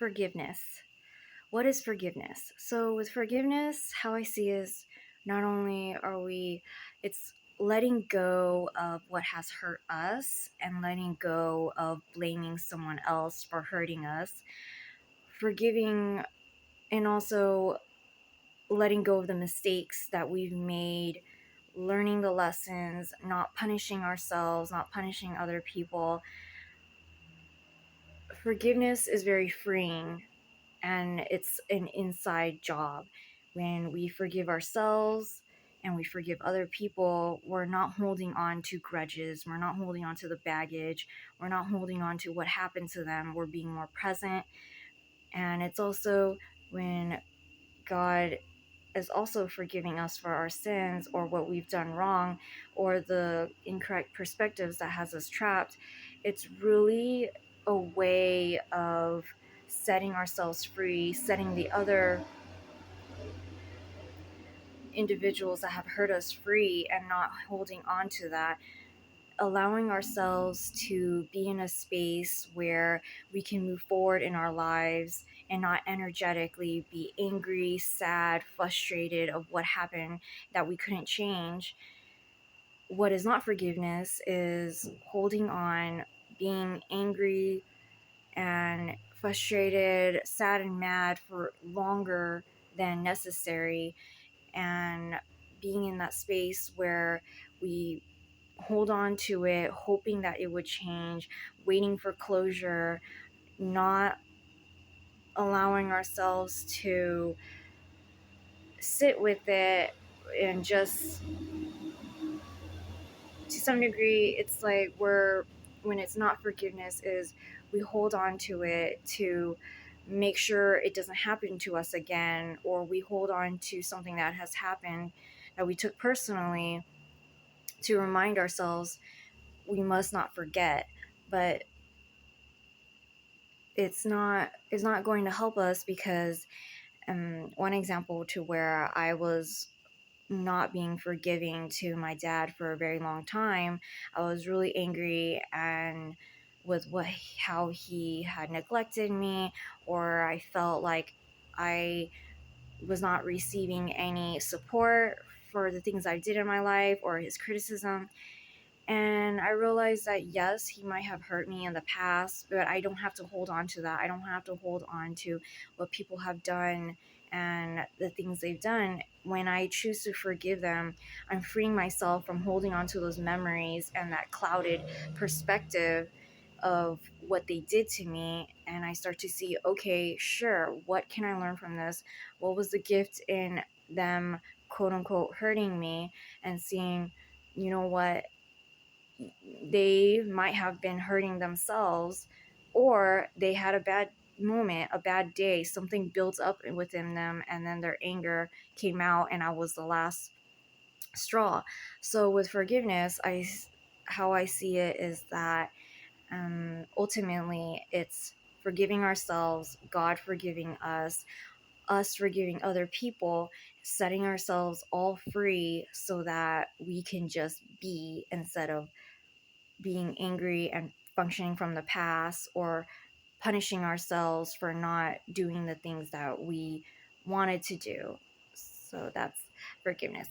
forgiveness. What is forgiveness? So, with forgiveness, how I see is not only it's letting go of what has hurt us and letting go of blaming someone else for hurting us, forgiving, and also letting go of the mistakes that we've made, learning the lessons, not punishing ourselves, not punishing other people. Forgiveness is very freeing, and it's an inside job. When we forgive ourselves and we forgive other people, we're not holding on to grudges, we're not holding on to the baggage, we're not holding on to what happened to them, we're being more present. And it's also when God is also forgiving us for our sins or what we've done wrong or the incorrect perspectives that has us trapped. It's really a way of setting ourselves free, setting the other individuals that have hurt us free and not holding on to that, allowing ourselves to be in a space where we can move forward in our lives and not energetically be angry, sad, frustrated of what happened that we couldn't change. What is not forgiveness is holding on, being angry and frustrated, sad and mad for longer than necessary, and being in that space where we hold on to it, hoping that it would change, waiting for closure, not allowing ourselves to sit with it. And just to some degree, it's like when it's not forgiveness, is we hold on to it to make sure it doesn't happen to us again, or we hold on to something that has happened that we took personally to remind ourselves we must not forget. But it's not going to help us, because one example to where I was not being forgiving to my dad for a very long time, I was really angry and with how he had neglected me, or I felt like I was not receiving any support for the things I did in my life or his criticism. And I realized that yes, he might have hurt me in the past, but I don't have to hold on to that. I don't have to hold on to what people have done and the things they've done. When I choose to forgive them, I'm freeing myself from holding on to those memories and that clouded perspective of what they did to me. And I start to see, okay, sure, what can I learn from this? What was the gift in them, quote unquote, hurting me? And seeing, you know what, they might have been hurting themselves, or they had a bad moment, a bad day, something built up within them, and then their anger came out, and I was the last straw. So with forgiveness, how I see it is that ultimately it's forgiving ourselves, God forgiving us forgiving other people, setting ourselves all free so that we can just be, instead of being angry and functioning from the past, or punishing ourselves for not doing the things that we wanted to do. So that's forgiveness.